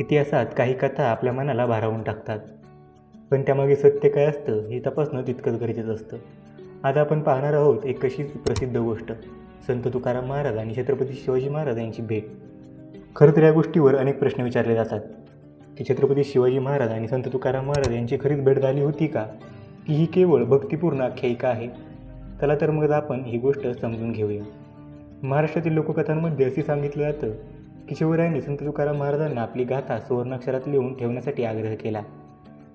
इतिहासात काही कथा आपल्या मनाला भारावून टाकतात, पण त्यामागे सत्य काय असतं हे तपासणं तितकंच गरजेचं असतं. आज आपण पाहणार आहोत एक अशीच प्रसिद्ध गोष्ट, संत तुकाराम महाराज आणि छत्रपती शिवाजी महाराज यांची भेट. खरं तर या गोष्टीवर अनेक प्रश्न विचारले जातात की छत्रपती शिवाजी महाराज आणि संत तुकाराम महाराज यांची खरीच भेट झाली होती का, की ही केवळ भक्तिपूर्ण आख्यायिका आहे. चला तर मग आपण ही गोष्ट समजून घेऊया. महाराष्ट्रातील लोककथांमध्ये असे सांगितलं जातं की शिवरायांनी संत तुकाराम महाराजांना आपली गाथा सुवर्णाक्षरात लिहून ठेवण्यासाठी आग्रह केला.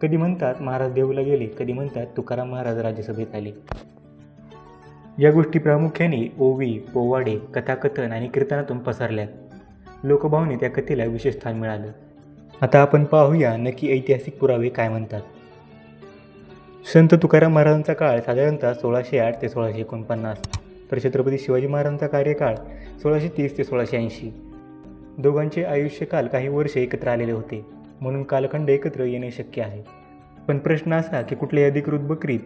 कधी म्हणतात महाराज देऊला गेले, कधी म्हणतात तुकाराम महाराज राज्यसभेत आले. या गोष्टी प्रामुख्याने ओवी, पोवाडे, कथाकथन आणि कीर्तनातून पसरल्यात. लोकभावने त्या कथेला विशेष स्थान मिळालं. आता आपण पाहूया नक्की ऐतिहासिक पुरावे काय म्हणतात. संत तुकाराम महाराजांचा काळ साधारणतः 1608 ते 1649, तर छत्रपती शिवाजी महाराजांचा कार्यकाळ 1630 ते 1680. दोघांचे आयुष्यकाल काही वर्ष एकत्र आलेले होते, म्हणून कालखंड एकत्र येणे शक्य आहे. पण प्रश्न असा की कुठल्याही अधिकृत बकरीत,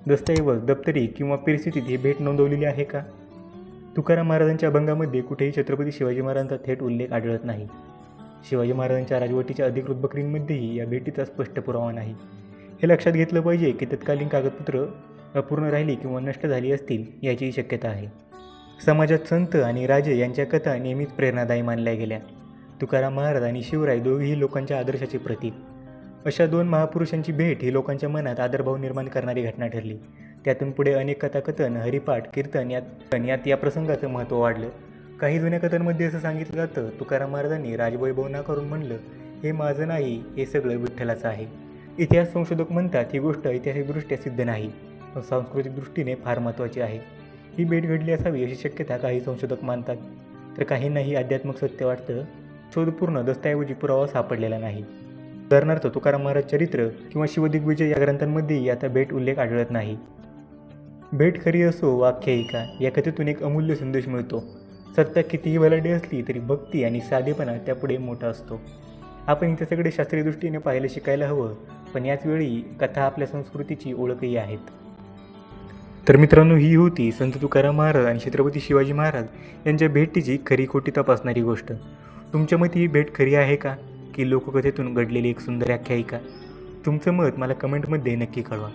दस्तऐवज, दप्तरी किंवा परिस्थितीत ही भेट नोंदवलेली आहे का? तुकाराम महाराजांच्या अभंगामध्ये कुठेही छत्रपती शिवाजी महाराजांचा थेट उल्लेख आढळत नाही. शिवाजी महाराजांच्या राजवटीच्या अधिकृत बकरींमध्येही या भेटीचा स्पष्ट पुरावा नाही. हे लक्षात घेतलं पाहिजे की तत्कालीन कागदपत्र अपूर्ण राहिली किंवा नष्ट झाली असतील याचीही शक्यता आहे. समाजात संत आणि राजे यांच्या कथा नेहमीच प्रेरणादायी मानल्या गेल्या. तुकाराम महाराज आणि शिवराय दोघेही लोकांच्या आदर्शाचे प्रतीक. अशा दोन महापुरुषांची भेट ही लोकांच्या मनात आदरभाव निर्माण करणारी घटना ठरली. त्यातून पुढे अनेक कथाकथन, हरिपाठ, कीर्तन यात या प्रसंगाचं महत्त्व वाढलं. काही जुन्या कथांमध्ये असं सांगितलं जातं, तुकाराम महाराजांनी राजवैभव नाकारून म्हणलं, हे माझं नाही, हे सगळं विठ्ठलाचं आहे. इतिहास संशोधक म्हणतात ही गोष्ट ऐतिहासिकदृष्ट्या सिद्ध नाही, पण सांस्कृतिक दृष्टीने फार महत्त्वाची आहे. ही भेट घडली असावी अशी शक्यता काही संशोधक मानतात, तर काहींनाही आध्यात्मिक सत्य वाटतं. शोधपूर्ण दस्तऐवजी पुरावा सापडलेला नाही. उदाहरणार्थ तुकाराम महाराज चरित्र किंवा शिवदिग्विजय या ग्रंथांमध्येही आता भेट उल्लेख आढळत नाही. भेट खरी असो वा आख्यायिका, या कथेतून एक अमूल्य संदेश मिळतो. सत्ता कितीही बलाढ्य असली तरी भक्ती आणि साधेपणा त्यापुढे मोठा असतो. आपण इथे सगळे शास्त्रीय दृष्टीने पाहायला शिकायला हवं, पण याच वेळी कथा आपल्या संस्कृतीची ओळखही आहेत. तर मित्रांनो, ही होती संत तुकाराम महाराज आणि छत्रपती शिवाजी महाराज यांच्या भेटीची खरी खोटी तपासणारी गोष्ट. तुमच्या मते ही भेट खरी आहे का, की लोककथेतून घडलेली एक सुंदर आख्यायिका? तुमचं मत मला कमेंटमध्ये नक्की कळवा.